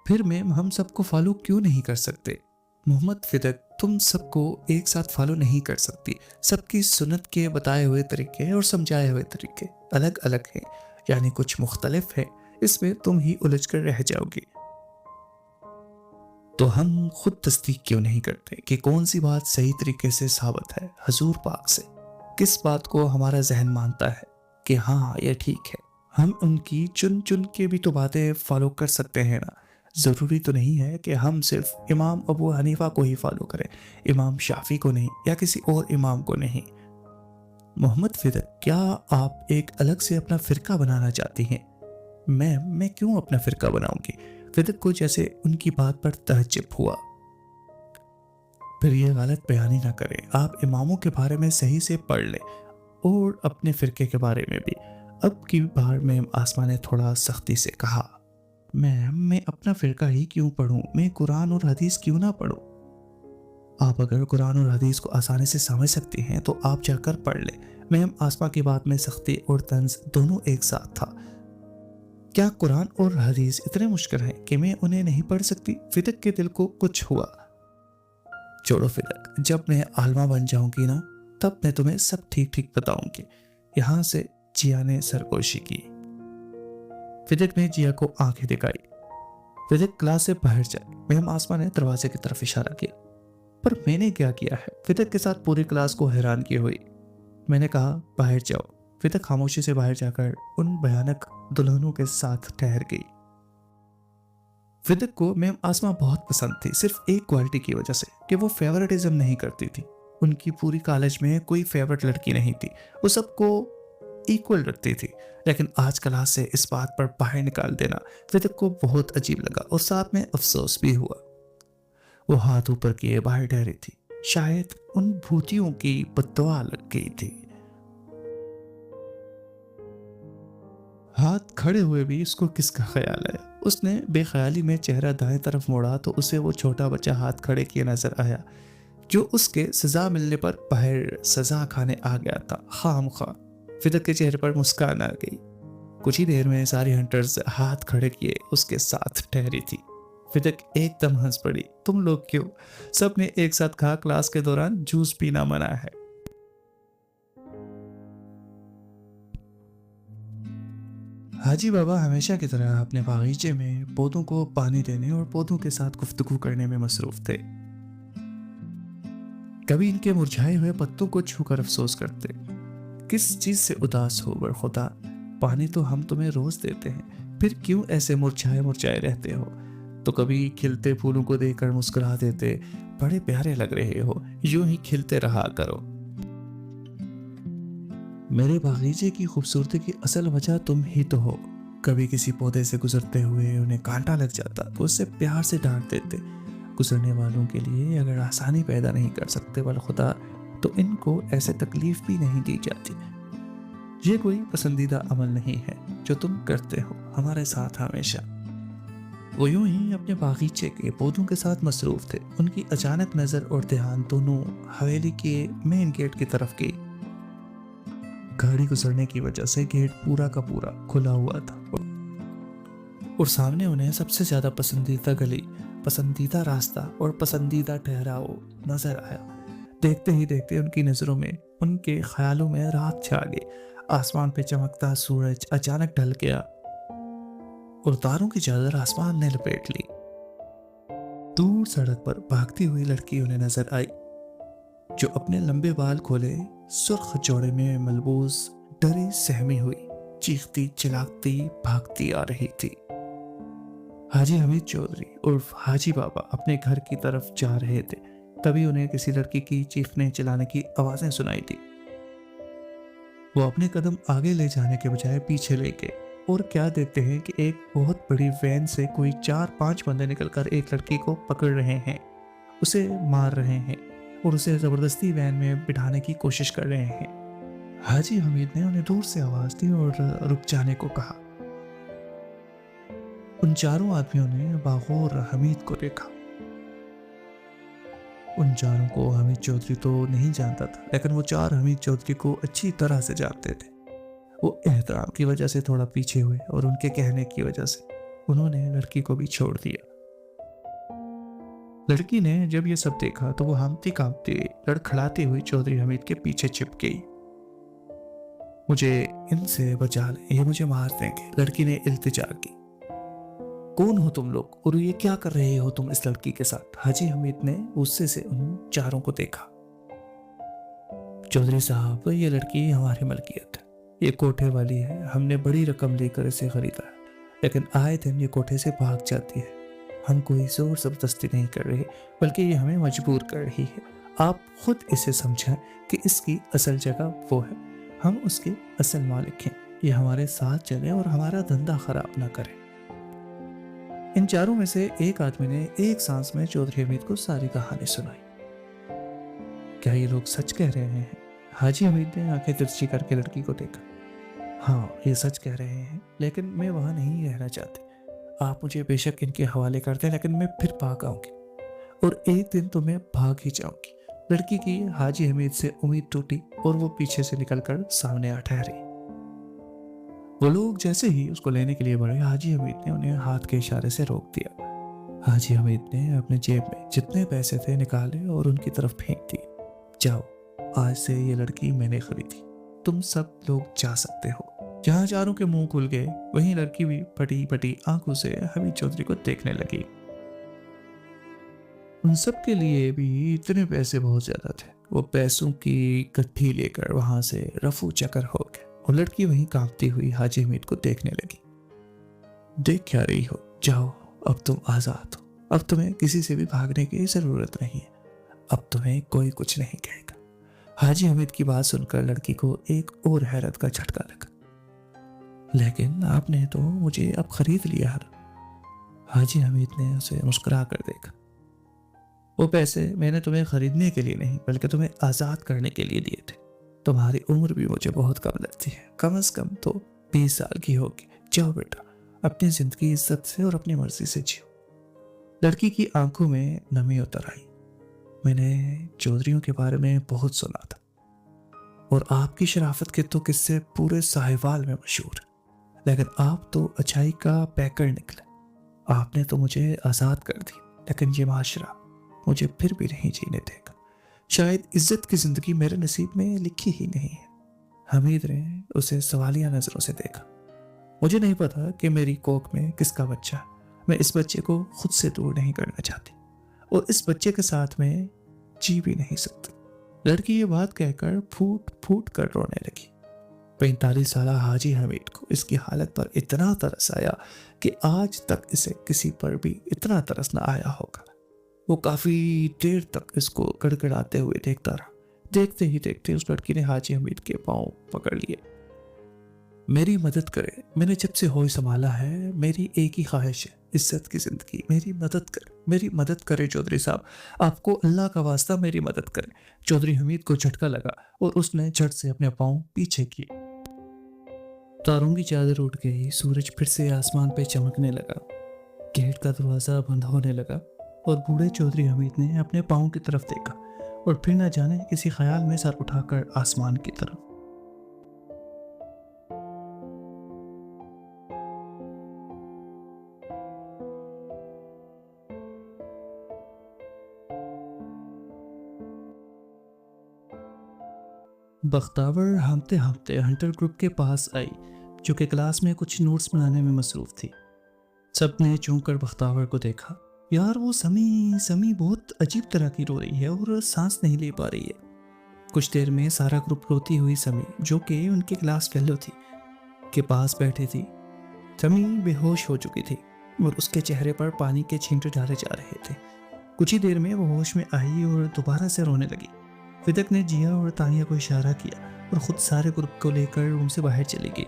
फिर मैम हम सबको फॉलो क्यों नहीं कर सकते? मोहम्मद फिदक, तुम सबको एक साथ फॉलो नहीं कर सकती। सबकी सुन्नत के बताए हुए तरीके और समझाए हुए तरीके अलग अलग हैं, यानी कुछ मुख्तलिफ है। इसमें तुम ही उलझ कर रह जाओगी। तो हम खुद तस्दीक क्यों नहीं करते कि कौन सी बात सही तरीके से साबित है हजूर पाक से? किस बात को हमारा जहन मानता है कि हाँ ये ठीक है? हम उनकी चुन चुन के भी तो बातें फॉलो कर सकते हैं ना। जरूरी तो नहीं है कि हम सिर्फ इमाम अबू हनीफा को ही फॉलो करें, इमाम शाफी को नहीं, या किसी और इमाम को नहीं। मोहम्मद फिदक, क्या आप एक अलग से अपना फिरका बनाना चाहती हैं? मैं क्यों अपना फिरका बनाऊंगी? फिदक को जैसे उनकी बात पर तहज्जुब हुआ। फिर ये गलत बयानी ना करें। आप इमामों के बारे में सही से पढ़ लें और अपने फिरके के बारे में भी। अब की बार में आसमा ने थोड़ा सख्ती से कहा, मैं अपना फिरका ही क्यों पढ़ूं? मैं कुरान और हदीस क्यों ना पढ़ूं? आप अगर कुरान और हदीस को आसानी से समझ सकती हैं तो आप जाकर पढ़ लें। मैम, आसमा की बात में सख्ती और तंज दोनों एक साथ था। क्या कुरान और हदीस इतने मुश्किल हैं कि मैं उन्हें नहीं पढ़ सकती? फिदक के दिल को कुछ हुआ। छोड़ो फिदक, जब मैं आलमा बन जाऊंगी ना, तब मैं तुम्हें सब ठीक ठीक बताऊंगी। यहां से जिया ने सरगोशी की। फिदक ने जिया को आंखें दिखाई। फिदक, क्लास से बाहर जाए। मैम, आसमा ने दरवाजे की तरफ इशारा किया। पर मैंने क्या किया है? फिदक के साथ पूरी क्लास को हैरान की हुई। मैंने कहा बाहर जाओ। फिदक खामोशी से बाहर जाकर उन भयानक दुल्हनों के साथ ठहर गई। फिदक को मैम आसमा बहुत पसंद थी, सिर्फ एक क्वालिटी की वजह से कि वो फेवरेटिज्म नहीं करती थी। उनकी पूरी कॉलेज में कोई फेवरेट लड़की नहीं थी, वो सबको इक्वल रखती थी। लेकिन आज क्लास से इस बात पर बाहर निकाल देना फिदक को बहुत अजीब लगा और साथ में अफसोस भी हुआ। वो हाथ ऊपर किए बाहर ठहरी थी। शायद उन भूतियों की बद्दुआ लग गई थी। हाथ खड़े हुए भी इसको किसका ख्याल आया? उसने बेख्याली में चेहरा दाएं तरफ मोड़ा तो उसे वो छोटा बच्चा हाथ खड़े किए नजर आया, जो उसके सजा मिलने पर बाहर सजा खाने आ गया था खामखा। फिदक के चेहरे पर मुस्कान आ गई। कुछ ही देर में सारी हंटर्स हाथ खड़े किए उसके साथ ठहरी थी। फिदक एकदम हंस पड़ी। तुम लोग क्यों? सबने एक साथ कहा क्लास के दौरान जूस पीना मना है। हाजी बाबा हमेशा की तरह अपने बागीचे में पौधों को पानी देने और पौधों के साथ गुफ्तगू करने में मसरूफ थे। कभी इनके मुरझाए हुए पत्तों को छूकर अफसोस करते। किस चीज से उदास हो बरखुदा? पानी तो हम तुम्हें रोज देते हैं, फिर क्यों ऐसे मुरझाए मुरझाए रहते हो? तो कभी खिलते फूलों को देखकर मुस्कुरा देते, बड़े प्यारे लग रहे हो, यूं ही खिलते रहा करो। मेरे बागीचे की खूबसूरती की असल वजह तुम ही तो हो। कभी किसी पौधे से गुजरते हुए उन्हें कांटा लग जाता तो उससे प्यार से डांट देते। गुजरने वालों के लिए अगर आसानी पैदा नहीं कर सकते वल खुदा, तो इनको ऐसे तकलीफ भी नहीं दी जाती। ये कोई पसंदीदा अमल नहीं है जो तुम करते हो हमारे साथ हमेशा। वो यूं ही अपने बागीचे के पौधों के साथ मसरूफ थे। उनकी अचानक नजर और ध्यान दोनों हवेली के मेन गेट की तरफ गई। गाड़ी गुजरने की वजह से गेट पूरा का पूरा खुला हुआ था और सामने उन्हें सबसे ज्यादा पसंदीदा गली, पसंदीदा रास्ता और पसंदीदा ठहराव नजर आया। देखते ही देखते उनकी नजरों में, उनके ख्यालों में रात छा गई। आसमान पे चमकता सूरज अचानक ढल गया और तारों की चादर आसमान ने लपेट ली। दूर सड़क पर भागती हुई लड़की उन्हें नजर आई, जो अपने लंबे बाल खोले सुर्ख जोड़े में मलबूस डरी सहमी हुई चीखती चिल्लाती भागती आ रही थी। हाजी हमीद चौधरी उर्फ हाजी बाबा अपने घर की तरफ जा रहे थे, तभी उन्हें किसी लड़की की चीखने चिल्लाने की आवाजें सुनाई दी। वो अपने कदम आगे ले जाने के बजाय पीछे ले गए और क्या देखते हैं कि एक बहुत बड़ी वैन से कोई 4-5 बंदे निकलकर एक लड़की को पकड़ रहे हैं, उसे मार रहे हैं और उसे जबरदस्ती वैन में बिठाने की कोशिश कर रहे हैं। हाजी हमीद ने उन्हें दूर से आवाज दी और रुक जाने को कहा। उन चारों आदमियों ने बागौर हमीद को देखा। उन चारों को हमीद चौधरी तो नहीं जानता था, लेकिन वो चार हमीद चौधरी को अच्छी तरह से जानते थे। वो एहतराम की वजह से थोड़ा पीछे हुए और उनके कहने की वजह से उन्होंने लड़की को भी छोड़ दिया। लड़की ने जब ये सब देखा तो वो हामती कांपती लड़खड़ाती हुई चौधरी हमीद के पीछे छिप गई। मुझे इनसे बचा ले, ये मुझे मार देंगे, लड़की ने इल्तिजा की। कौन हो तुम लोग और ये क्या कर रहे हो तुम इस लड़की के साथ? हाजी हमीद ने गुस्से से उन चारों को देखा। चौधरी साहब, ये लड़की हमारी मलकियत है, ये कोठे वाली है, हमने बड़ी रकम लेकर इसे खरीदा है, लेकिन आए दिन ये कोठे से भाग जाती है। हम कोई जोर जबरदस्ती नहीं कर रहे, बल्कि ये हमें मजबूर कर रही है। आप खुद इसे समझें कि इसकी असल जगह वो है, हम उसके असल मालिक हैं। ये हमारे साथ चले और हमारा धंधा खराब ना करे। इन चारों में से एक आदमी ने एक सांस में चौधरी हमीद को सारी कहानी सुनाई। क्या ये लोग सच कह रहे हैं? हाजी हमीद ने आंखें तिरछी करके लड़की को देखा। हाँ, ये सच कह रहे हैं, लेकिन मैं वहां नहीं रहना चाहती। आप मुझे बेशक इनके हवाले कर दें, लेकिन मैं फिर भाग आऊंगी और एक दिन तो मैं भाग ही जाऊंगी। लड़की की हाजी हमीद से उम्मीद टूटी और वो पीछे से निकलकर सामने आ ठहरी। वो लोग जैसे ही उसको लेने के लिए बढ़े, हाजी हमीद ने उन्हें हाथ के इशारे से रोक दिया। हाजी हमीद ने अपने जेब में जितने पैसे थे निकाले और उनकी तरफ फेंक दिए। जाओ, आज से ये लड़की मैंने खरीदी, तुम सब लोग जा सकते हो। जहां चारों के मुंह खुल गए, वहीं लड़की भी फटी फटी आंखों से हमीद चौधरी को देखने लगी। उन सब के लिए भी इतने पैसे बहुत ज्यादा थे। वो पैसों की गट्ठी लेकर वहां से रफू चक्कर हो गए और लड़की वहीं कांपती हुई हाजी हमीद को देखने लगी। देख क्या रही हो? जाओ, अब तुम आजाद हो। अब तुम्हें किसी से भी भागने की जरूरत नहीं है। अब तुम्हें कोई कुछ नहीं कहेगा। हाजी हमीद की बात सुनकर लड़की को एक और हैरत का झटका लगा। लेकिन आपने तो मुझे अब खरीद लिया है। हाजी हमीद ने उसे मुस्कुरा कर देखा। वो पैसे मैंने तुम्हें खरीदने के लिए नहीं, बल्कि तुम्हें आजाद करने के लिए दिए थे। तुम्हारी उम्र भी मुझे बहुत कम लगती है, कम से कम तो 20 साल की होगी। जाओ बेटा, अपनी जिंदगी इज्जत से और अपनी मर्जी से जियो। लड़की की आंखों में नमी उतर आई। मैंने चौधरियों के बारे में बहुत सुना था और आपकी शराफत के तो किस्से पूरे साहिवाल में मशहूर, लेकिन आप तो अच्छाई का पैकर निकले। आपने तो मुझे आजाद कर दी, लेकिन ये माशरा मुझे फिर भी नहीं जीने देगा। शायद इज्जत की जिंदगी मेरे नसीब में लिखी ही नहीं है। हमीद ने उसे सवालिया नजरों से देखा। मुझे नहीं पता कि मेरी कोख में किसका बच्चा है। मैं इस बच्चे को खुद से दूर नहीं करना चाहती और इस बच्चे के साथ में जी भी नहीं सकती। लड़की ये बात कहकर फूट फूट कर रोने लगी। 45 साल हाजी हमीद को इसकी हालत पर इतना तरस आया कि आज तक इसे किसी पर भी इतना तरस ना आया होगा। वो काफी देर तक इसको गड़गड़ाते हुए देखता रहा। देखते ही देखते उस लड़की ने हाजी हमीद के पांव पकड़ लिए। मेरी मदद करे, मैंने जब से होश संभाला है मेरी एक ही ख्वाहिश है, इज्जत की जिंदगी। मेरी मदद करे चौधरी साहब, आपको अल्लाह का वास्ता मेरी मदद करे। चौधरी हमीद को झटका लगा और उसने झट से अपने पांव पीछे किए। तारों की चादर उठ गई, सूरज फिर से आसमान पे चमकने लगा। गेट का दरवाजा बंद होने लगा और बूढ़े चौधरी हमीद ने अपने पांव की तरफ देखा और फिर न जाने किसी ख्याल में सर उठाकर आसमान की तरफ। बख्तावर हाँफते हाँफते हंटर ग्रुप के पास आई, जो कि क्लास में कुछ नोट्स बनाने में मसरूफ थी। सबने चौंक कर बख्तावर को देखा। यार, वो समी बहुत अजीब तरह की रो रही है और सांस नहीं ले पा रही है। कुछ देर में सारा ग्रुप रोती हुई समी, जो कि उनके क्लास फेलो थी, के पास बैठी थी। समी बेहोश हो चुकी थी और उसके चेहरे पर पानी के छींटे डाले जा रहे थे। कुछ ही देर में वो होश में आई और दोबारा से रोने लगी। विदक ने जिया और तानिया को इशारा किया और खुद सारे ग्रुप को लेकर रूम से बाहर चली गई।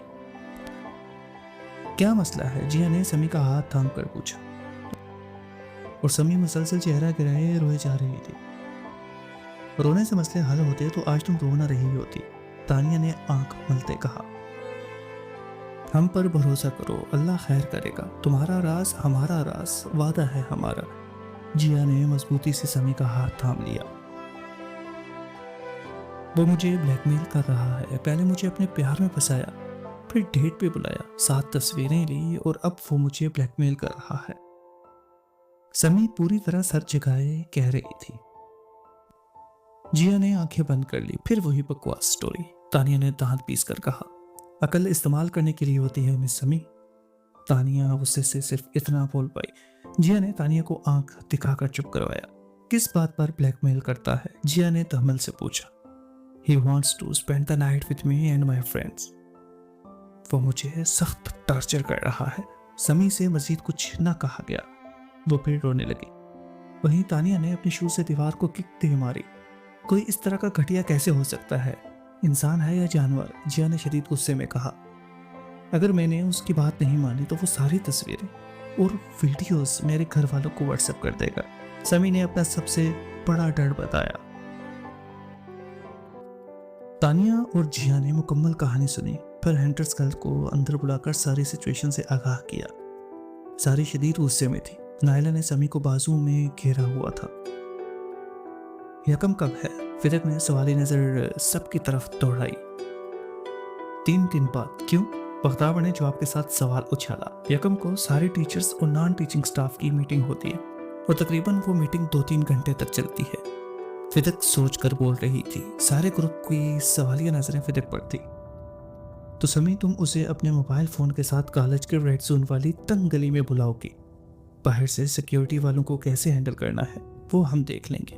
क्या मसला है? जिया ने समी का हाथ थाम कर पूछा और समी मुसलसल चेहरा गिराए रोए जा रही थी। रोने से मसले हल होते तो आज तुम रो ना रही होती, तानिया ने आंख मलते कहा। हम पर भरोसा करो, अल्लाह खैर करेगा। तुम्हारा राज हमारा राज, वादा है हमारा। जिया ने मजबूती से समी का हाथ थाम लिया। वो मुझे ब्लैकमेल कर रहा है, पहले मुझे अपने प्यार में फंसाया, फिर डेट पे बुलाया, 7 तस्वीरें ली और अब वो मुझे ब्लैकमेल कर रहा है। समी पूरी तरह सर झुकाए कह रही थी। जिया ने आंखें बंद कर ली। फिर वही बकवास स्टोरी। तानिया ने दांत पीस कर कहा, अकल इस्तेमाल करने के लिए होती है मिस समी। तानिया गुस्से से सिर्फ इतना बोल पाई। जिया ने तानिया को आंख दिखाकर चुप करवाया। किस बात पर ब्लैकमेल करता है? जिया ने तहमल से पूछा। He wants to spend the night with me and my friends. वो मुझे सख्त टॉर्चर कर रहा है। समी से मजीद कुछ न कहा गया। वो फिर रोने लगी। वहीं तानिया ने अपने शूज से दीवार को किक दे मारी। कोई इस तरह का घटिया कैसे हो सकता है? इंसान है या जानवर? जिया ने शदीद गुस्से में कहा। अगर मैंने उसकी बात नहीं मानी तो वो सारी तस्वीरें और वीडियोस मेरे घर वालों को व्हाट्सएप कर देगा। समी ने अपना सबसे बड़ा डर बताया। तानिया और जिया ने मुकम्मल कहानी सुनी। फिर हंटर्स गर्ल को अंदर बुलाकर सारी सिचुएशन से आगाह किया। सारी शदीद गुस्से में थी। नायला ने समी को बाजू में घेरा हुआ था। यकम कब है? फिदक ने सवाली नजर सबकी तरफ दौड़ाई। 3 दिन बाद। क्यों? बख्तावर ने जवाब के साथ सवाल उछाला। यकम को सारे टीचर्स और नॉन टीचिंग स्टाफ की मीटिंग होती है और तकरीबन वो मीटिंग 2-3 घंटे तक चलती है। फिदक सोचकर बोल रही थी। सारे ग्रुप की सवालिया नजरें फिदक पर थी। तो समी, तुम उसे अपने मोबाइल फोन के साथ कॉलेज के रेड जोन वाली तंग गली में बुलाओगी। बाहर से सिक्योरिटी वालों को कैसे हैंडल करना है वो हम देख लेंगे।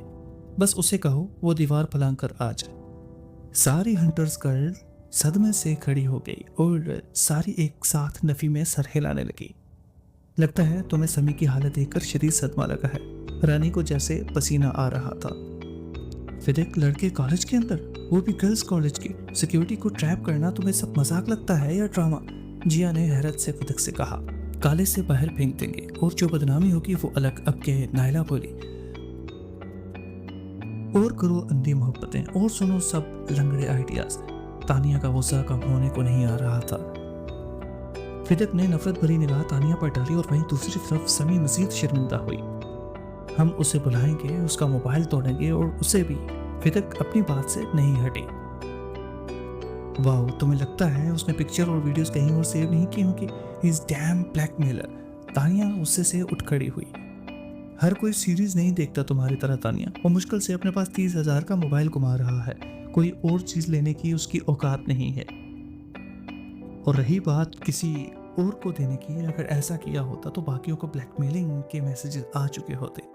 बस उसे कहो वो दीवार फलांग कर आ जाए। सारी हंटर्स गर्ल सदमे से खड़ी हो गई और सारी एक साथ नफी में सर हिलाने लगी। लगता है तुम्हें समी की हालत देखकर शदीद सदमा लगा है। रानी को जैसे पसीना आ रहा था। फिदक, लड़के कॉलेज के अंदर, वो भी गर्ल्स कॉलेज की, सिक्योरिटी को ट्रैप करना तुम्हें सब मजाक लगता है या ड्रामा? जिया ने हैरत से फिदक से कहा। कॉलेज से बाहर फेंक देंगे और जो बदनामी होगी वो अलग। अब के नायला बोली। और करो अंधी मोहब्बतें और सुनो सब लंगड़े आइडियाज। तानिया का गुस्सा कम होने को नहीं आ रहा था। फिदक ने नफरत भरी निगाह तानिया पर डाली और वहीं दूसरी तरफ समी मजीद शर्मिंदा हुई। हम उसे बुलाएंगे, उसका मोबाइल तोड़ेंगे और उसे भी। फिदक अपनी बात से नहीं हटी। वाह, तुम्हें लगता है उसने पिक्चर और वीडियोस कहीं और सेव नहीं की होंगी? He is damn blackmailer. Tania गुस्से से उठ खड़ी हुई। हर कोई सीरीज नहीं देखता तुम्हारी तरह तानिया। वो मुश्किल से अपने पास 30,000 का मोबाइल घुमा रहा है। कोई और चीज लेने की उसकी औकात नहीं है। और रही बात किसी और को देने की, अगर ऐसा किया होता तो बाकियों को ब्लैकमेलिंग के मैसेजेस आ चुके होते।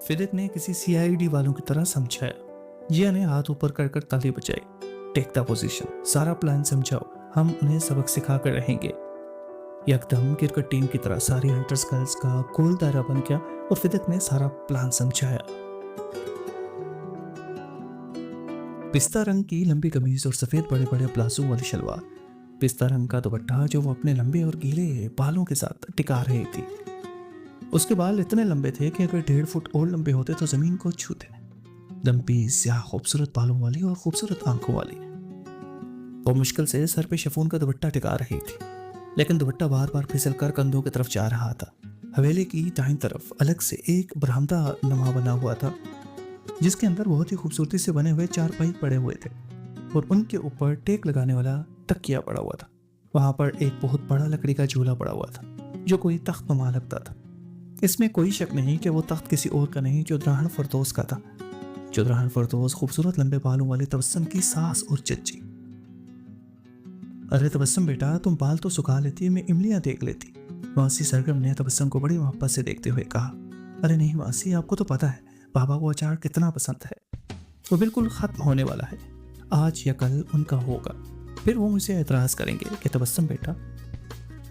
फिदक ने किसी CID वालों की तरह समझाया। जिया ने हाथ ऊपर कर कर ताली बजाई। टेक द पोजीशन, सारा प्लान समझाओ, हम उन्हें सबक सिखा कर रहेंगे। यकदम क्रिकेट टीम की तरह सारी हंटर्स गर्ल्स का गोल दायरा बन गया और फिदक ने सारा प्लान समझाया। पिस्ता रंग की लंबी कमीज और सफेद बड़े बड़े प्लाजो वाली शलवार, पिस्ता रंग का दुपट्टा जो वो अपने लंबे और गीले बालों के साथ टिका रही थी। उसके बाल इतने लंबे थे कि अगर 1.5 फुट और लंबे होते तो जमीन को छूते। लंबी स्याह खूबसूरत बालों वाली और खूबसूरत आंखों वाली। वो मुश्किल से सर पे शिफॉन का दुपट्टा टिका रही थी, लेकिन दुपट्टा बार बार फिसल कर कंधों की तरफ जा रहा था। हवेली की दाईं तरफ अलग से एक बरामदा नमा बना हुआ था, जिसके अंदर बहुत ही खूबसूरती से बने हुए 4 पाई पड़े हुए थे और उनके ऊपर टेक लगाने वाला तकिया पड़ा हुआ था। वहां पर एक बहुत बड़ा लकड़ी का झूला पड़ा हुआ था जो कोई तख्त नुमा लगता था। इसमें कोई शक नहीं कि वो तख्त किसी और का नहीं, चौधराहन फरदौस का था। चौधराहन फरदौस खूबसूरत लंबे बालों वाले तबस्सुम की सास और चच्ची। अरे तबस्सुम बेटा, तुम बाल तो सुखा लेती, मैं इमलियां देख लेती। मासी सरगम ने तबस्सुम को बड़ी मोहब्बत से देखते हुए कहा। अरे नहीं मासी, आपको तो पता है बाबा को अचार कितना पसंद है। वो बिल्कुल खत्म होने वाला है, आज या कल उनका होगा। फिर वो मुझसे एतराज करेंगे कि तबस्सुम बेटा,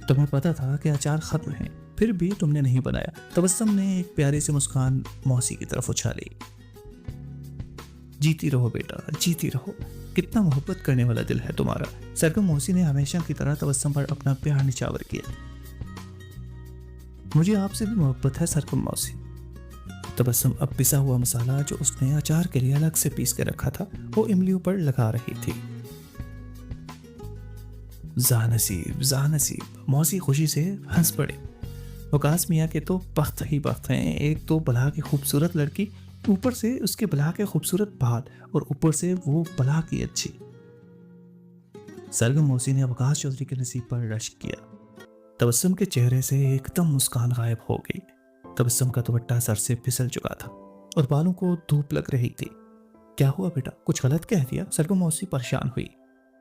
तुम्हें पता था कि अचार खत्म है, फिर भी तुमने नहीं बनाया। तबस्सुम ने एक प्यारी सी मुस्कान मौसी की तरफ उछाली। जीती रहो बेटा, जीती रहो, कितना मोहब्बत करने वाला दिल है तुम्हारा। सरगम मौसी ने हमेशा की तरह तबस्सुम पर अपना प्यार निछावर किया। मुझे आपसे भी मोहब्बत है सरगम मौसी। तबस्सुम अब पिसा हुआ मसाला जो उसने अचार के लिए अलग से पीस के रखा था वो इमलियों पर लगा रही थी। जानसीब, मौसी खुशी से हंस पड़े। वकास मियाँ के तो बख्त ही बख्त हैं, एक तो बला की खूबसूरत लड़की, ऊपर से उसके बला के खूबसूरत बाल और ऊपर से वो बला की अच्छी। सरगम मौसी ने वकास चौधरी के नसीब पर रश्क किया। तबस्सुम के चेहरे से एकदम मुस्कान गायब हो गई। तबस्सुम का दुपट्टा सर से फिसल चुका था और बालों को धूप लग रही थी। क्या हुआ बेटा, कुछ गलत कह दिया? सरगम मौसी परेशान हुई।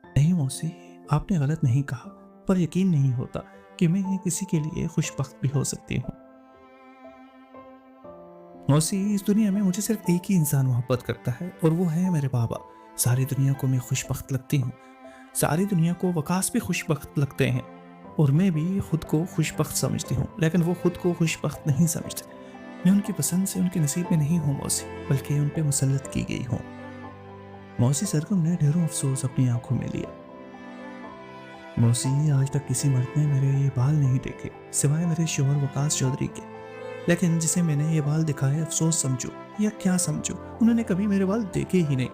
नहीं मौसी, आपने गलत नहीं कहा, पर यकीन नहीं होता कि मैं किसी के लिए खुशबख्त भी हो सकती हूँ। मौसी, इस दुनिया में मुझे सिर्फ एक ही इंसान मोहब्बत करता है और वो है मेरे बाबा। सारी दुनिया को मैं खुशबख्त लगती हूँ, सारी दुनिया को वकास भी खुशबख्त लगते हैं और मैं भी खुद को खुशबख्त समझती हूँ, लेकिन वो खुद को खुशबख्त नहीं समझते। मैं उनकी पसंद से उनके नसीब में नहीं हूँ मौसी, बल्कि उन पे मुसल्लत की गई हूँ। मौसी, सरगम ने ढेरों अफसोस अपनी आंखों में लिया। मौसी, आज तक किसी मर्द ने मेरे ये बाल नहीं देखे सिवाय मेरे शोहर वकास चौधरी के, लेकिन जिसे मैंने ये बाल दिखाए अफसोस समझो या क्या समझो, उन्होंने कभी मेरे बाल देखे ही नहीं।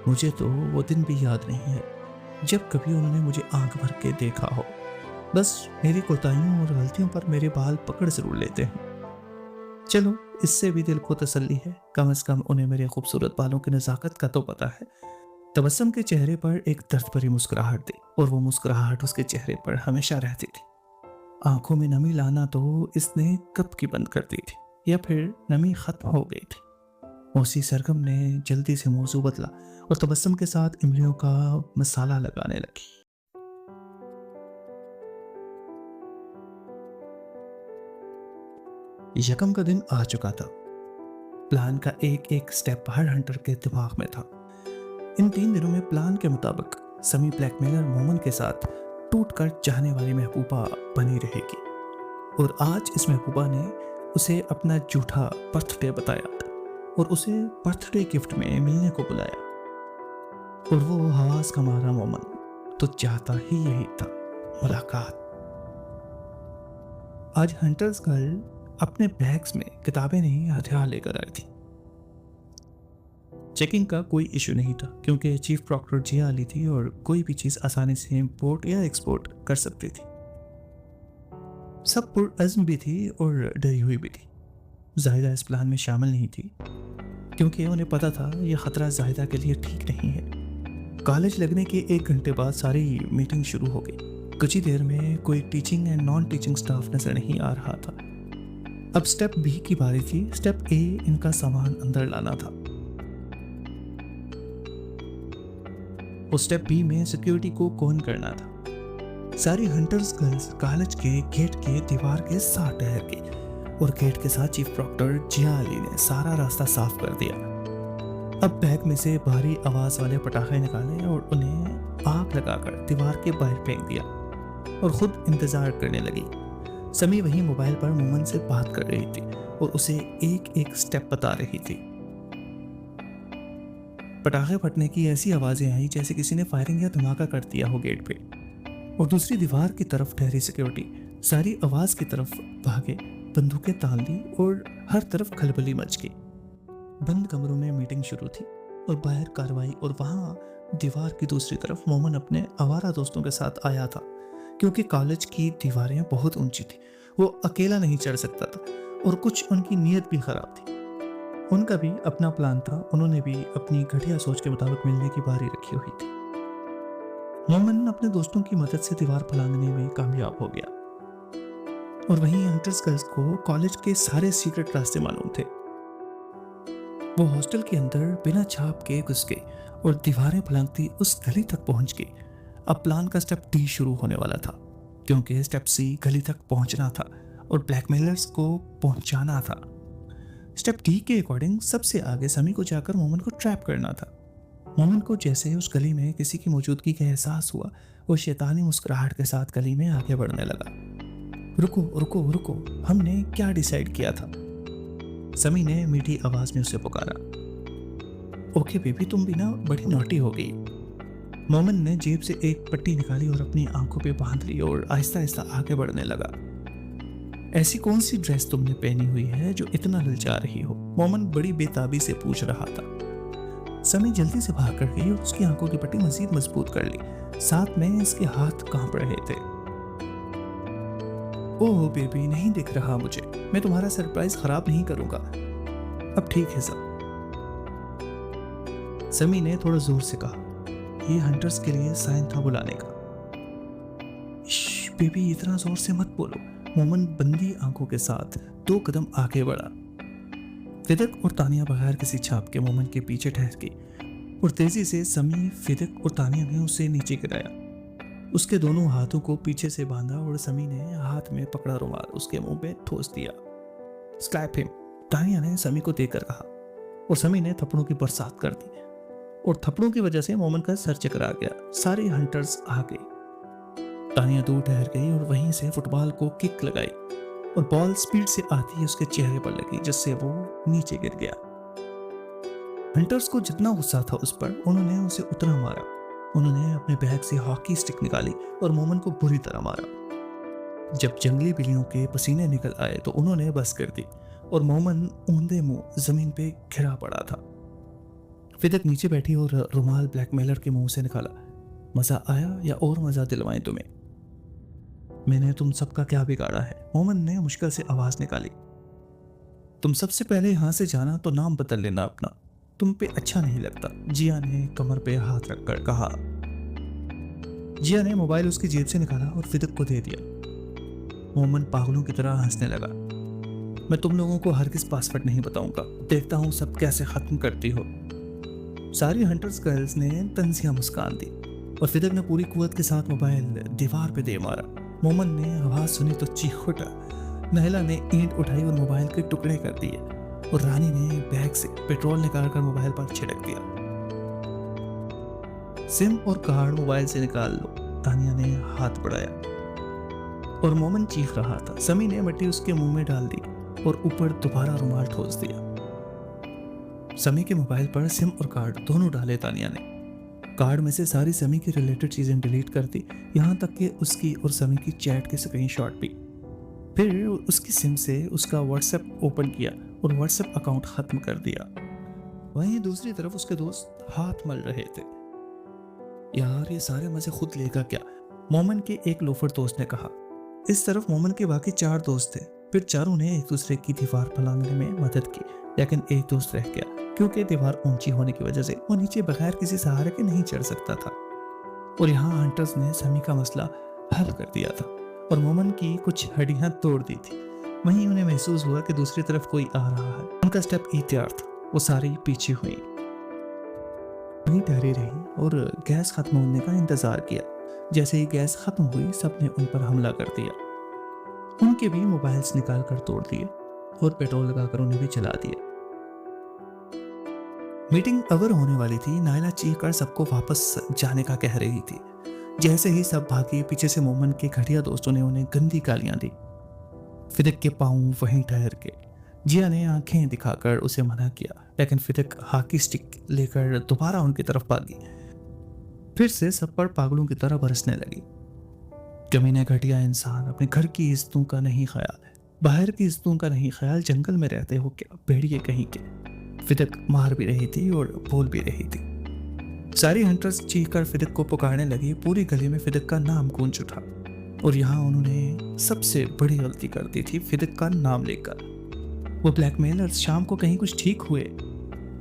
मुझे तो वो दिन भी याद नहीं है जब कभी उन्होंने मुझे आंख भर के देखा हो। बस मेरी कोताहियों और गलतियों पर मेरे बाल पकड़ जरूर लेते हैं। चलो, इससे भी दिल को तसल्ली है, कम से कम उन्हें मेरे खूबसूरत बालों की नज़ाकत का तो पता है। तबस्सुम के चेहरे पर एक दर्द भरी मुस्कुराहट थी और वो मुस्कुराहट उसके चेहरे पर हमेशा रहती थी। आंखों में नमी लाना तो इसने कब की बंद कर दी थी, या फिर नमी खत्म हो गई थी। मौसी, सरगम ने जल्दी से मौजू बदला और तबस्सुम के साथ इमलियों का मसाला लगाने लगी। यकम का दिन आ चुका था। प्लान का एक एक स्टेप हर हंटर के दिमाग में था। इन 3 दिनों में प्लान के मुताबिक समी ब्लैकमेलर मोमन के साथ टूट कर चाहने वाली महबूबा बनी रहेगी और आज इस महबूबा ने उसे अपना झूठा बर्थडे बताया और उसे बर्थडे गिफ्ट में मिलने को बुलाया। और वो हवास का मारा मोमन तो चाहता ही यही था, मुलाकात। आज हंटर्स गर्ल अपने बैग्स में किताबें नहीं हथियार लेकर आई थी। चेकिंग का कोई इशू नहीं था क्योंकि चीफ प्रॉक्टर जिया अली थी और कोई भी चीज आसानी से इंपोर्ट या एक्सपोर्ट कर सकती थी। सब पुरअज़्म भी थी और डरी हुई भी थी। जाहिदा इस प्लान में शामिल नहीं थी क्योंकि उन्हें पता था यह खतरा जाहिदा के लिए ठीक नहीं है। कॉलेज लगने के 1 घंटे बाद सारी मीटिंग शुरू हो गई। कुछ ही देर में कोई teaching and non teaching staff नजर नहीं आ रहा था। अब स्टेप बी की बारी थी। स्टेप ए इनका सामान अंदर लाना था और स्टेप बी में सिक्योरिटी को कौन करना था। सारी हंटर्स गर्ल्स कॉलेज के गेट के दीवार के साथ ठहर गई और गेट के साथ चीफ प्रॉक्टर जिया अली ने सारा रास्ता साफ कर दिया। अब बैग में से भारी आवाज वाले पटाखे निकाले और उन्हें आग लगाकर दीवार के बाहर फेंक दिया और खुद इंतजार करने लगी। समी वही मोबाइल पर मोमन से बात कर रही थी और उसे एक एक स्टेप बता रही थी। पटाखे फटने की ऐसी आवाजें आई जैसे किसी ने फायरिंग या धमाका कर दिया हो गेट पे। और दूसरी दीवार की तरफ ठहरी सिक्योरिटी सारी आवाज की तरफ भागे, बंदूकें तान दी और हर तरफ खलबली मच गई। बंद कमरों में मीटिंग शुरू थी और बाहर कार्रवाई, और वहां दीवार की दूसरी तरफ मोमन अपने आवारा दोस्तों के साथ आया था। क्योंकि कॉलेज की दीवारें बहुत ऊंची थी, वो अकेला नहीं चढ़ सकता था और कुछ उनकी नीयत भी खराब थी। उनका भी अपना प्लान था, उन्होंने भी अपनी घटिया सोच के मुताबिक मिलने की बारी रखी हुई थी। मोमन अपने दोस्तों की मदद से दीवार फलांगने में कामयाब हो गया और वहीं हंटर्स गर्ल्स को कॉलेज के सारे सीक्रेट रास्ते मालूम थे। वो हॉस्टल के अंदर बिना छाप के घुस गई और दीवारें फलांगती उस गली तक पहुंच गई। अब प्लान का स्टेप डी शुरू होने वाला था क्योंकि स्टेप सी गली तक पहुंचना था और ब्लैकमेलर्स को पहुंचाना था। स्टेप डी के अकॉर्डिंग सबसे आगे समी को जाकर मोमन को ट्रैप करना था। मोमन को जैसे उस गली में किसी की मौजूदगी का एहसास हुआ, वो शैतानी मुस्कुराहट के साथ गली में आगे बढ़ने लगा। रुको रुको रुको, हमने क्या डिसाइड किया था? समी ने मीठी आवाज में उसे पुकारा। ओके बेबी, तुम भी ना बड़ी नॉटी हो गई। मोमन ने जेब से एक पट्टी निकाली और अपनी आंखों पे बांध ली और आहिस्ता आहिस्ता आगे बढ़ने लगा। ऐसी कौन सी ड्रेस तुमने पहनी हुई है जो इतना ललचा रही हो? मोमन बड़ी बेताबी से पूछ रहा था। समी जल्दी से भाग कर गई और उसकी आंखों की पट्टी मजीद मजबूत कर ली, साथ में इसके हाथ कांप रहे थे। ओह बेबी, नहीं दिख रहा मुझे, मैं तुम्हारा सरप्राइज खराब नहीं करूंगा। अब ठीक है सब, समी ने थोड़ा जोर से कहा। ये हंटर्स के लिए साइन था बुलाने का। बेबी इतना जोर से मत बोलो। मोमन बंदी आंखों के साथ 2 कदम आगे बढ़ा। फिदक और तानिया बगैर किसी छाप के मोमन के पीछे ठहर गई और तेजी से समी, फिदक और तानिया ने उसे नीचे गिराया। उसके दोनों हाथों को पीछे से बांधा और समी ने हाथ में पकड़ा रुमाल उसके मुंह पे ठोस दिया। स्लैप हिम, तानिया ने समी को देखकर कहा और समी ने थप्पड़ों की बरसात कर दी और थप्पड़ों की वजह से मोमन का सर चकरा गया। सारे हंटर्स आ गए। तानिया दूर ठहर गई और वहीं से फुटबॉल को किक लगाई और बॉल स्पीड से आती ही उसके चेहरे पर लगी, जिससे वो नीचे गिर गया। हंटर्स को जितना गुस्सा था उस पर, उन्होंने उसे उतना मारा। उन्होंने अपने बैग से हॉकी स्टिक निकाली और मोमन को बुरी तरह मारा। जब जंगली बिल्लियों के पसीने निकल आए तो उन्होंने बस कर दी और मोमन ऊंधे मुंह जमीन पे घिरा पड़ा था। फिदक नीचे बैठी और रुमाल ब्लैकमेलर के मुंह से निकाला। मजा आया या और मजा दिलवाएं तुम्हें? मैंने तुम सबका क्या बिगाड़ा है? मोमन ने मुश्किल से आवाज निकाली। तुम सबसे पहले यहां से जाना तो नाम बदल लेना अपना, तुम पे अच्छा नहीं लगता, जिया ने कमर पे हाथ रखकर कहा। जिया ने मोबाइल उसकी जेब से निकाला और फिदक को दे दिया। मोमन पागलों की तरह हंसने लगा। मैं तुम लोगों को हरगिज़ पासवर्ड नहीं बताऊंगा, देखता हूं सब कैसे खत्म करती हो। सारी हंटर्स गर्ल्स ने तंजिया मुस्कान दी और फिदक ने पूरी कुव्वत के साथ मोबाइल दीवार पे दे मारा। मोमन ने आवाज सुनी तो चीख उठा। नहला ने ईंट उठाई और मोबाइल के टुकड़े कर दिए और रानी ने बैग से पेट्रोल निकालकर मोबाइल पर छिड़क दिया। सिम और कार्ड मोबाइल से निकाल लो, तानिया ने हाथ बढ़ाया और मोमन चीख रहा था। समी ने मिट्टी उसके मुंह में डाल दी और ऊपर दोबारा रुमाल ठोस दिया। समी के मोबाइल पर सिम और कार्ड दोनों डाले तानिया ने। कार्ड में से सारी समी की रिलेटेड चीजें डिलीट कर दी, यहाँ तक कि उसकी और समी की चैट के स्क्रीनशॉट भी। फिर उसकी सिम से उसका व्हाट्सएप ओपन किया और व्हाट्सएप अकाउंट खत्म कर दिया। वहीं दूसरी तरफ उसके दोस्त हाथ मल रहे थे। यार ये सारे मजे खुद लेगा क्या? मोमन के एक लोफर दोस्त ने कहा। इस तरफ मोमन के बाकी 4 दोस्त थे। फिर चारों ने एक दूसरे की दीवार फैलाने में मदद की, लेकिन एक दोस्त रह गया क्योंकि दीवार ऊंची होने की वजह से वो नीचे बगैर किसी सहारे के नहीं चढ़ सकता था। और यहाँ हंटर्स ने समी का मसला हल कर दिया था और मोमन की कुछ हड्डियां तोड़ दी थी। वहीं उन्हें महसूस हुआ कि दूसरी तरफ कोई आ रहा है। उनका स्टेप तैयार था। वो सारी पीछे हुई, वहीं ठहरी रही और गैस खत्म होने का इंतजार किया। जैसे ही गैस खत्म हुई, सबने उन पर हमला कर दिया। उनके भी मोबाइल्स निकाल कर तोड़ दिए और पेट्रोल लगाकर उन्हें भी जला दिया। मीटिंग अवर होने वाली थी। नायला चीख कर सबको वापस जाने का कह रही थी। जैसे ही सब भागे, पीछे से मोमन के घटिया दोस्तों ने उन्हें गंदी गालियां दी। फिदक के पांव वहीं ठहर गए। जिया ने आंखें दिखाकर उसे मना किया, लेकिन फिदक हॉकी स्टिक लेकर दोबारा उनकी तरफ भागी। फिर से सब पर पागलों की तरह बरसने लगी। कमीने घटिया इंसान, अपने घर की इज्जतों का नहीं ख्याल, बाहर की इज्जतों का नहीं ख्याल, जंगल में रहते हो क्या, भेड़िए कहीं के। फिदक मार भी रही थी और बोल भी रही थी। सारी हंटर्स चीख कर फिदक को पुकारने लगी। पूरी गली में फिदक का नाम गूंज उठा और यहाँ उन्होंने सबसे बड़ी गलती कर दी थी, फिदक का नाम लेकर। वो ब्लैकमेलर्स शाम को कहीं कुछ ठीक हुए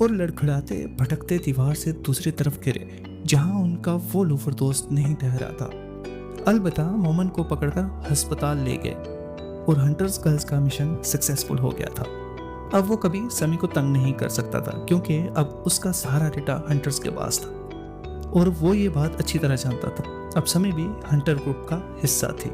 और लड़खड़ाते भटकते दीवार से दूसरी तरफ गिरे, जहाँ उनका वो लोफर दोस्त नहीं ठहरा था। अलबत्ता मोमन को पकड़कर अस्पताल ले गए और हंटर्स गर्ल्स का मिशन सक्सेसफुल हो गया था। अब वो कभी समी को तंग नहीं कर सकता था, क्योंकि अब उसका सारा डेटा हंटर्स के पास था और वो ये बात अच्छी तरह जानता था। अब समी भी हंटर ग्रुप का हिस्सा थी।